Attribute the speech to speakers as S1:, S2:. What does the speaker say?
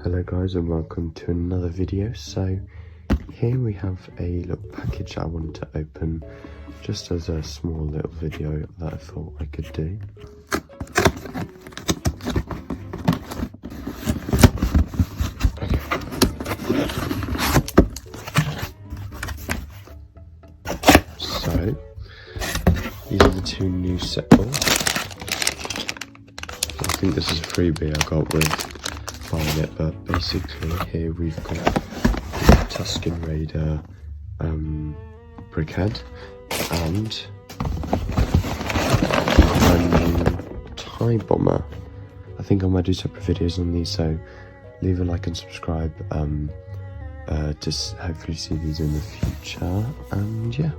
S1: Hello guys and welcome to another video. So here we have a little package that I wanted to open just as a small little video that I thought I could do. So these are the two new set balls. I think this is a freebie I got with buying it, but basically here we've got the Tusken Raider brickhead and a new TIE Bomber. I think I might do separate videos on these, so leave a like and subscribe to hopefully see these in the future, and yeah.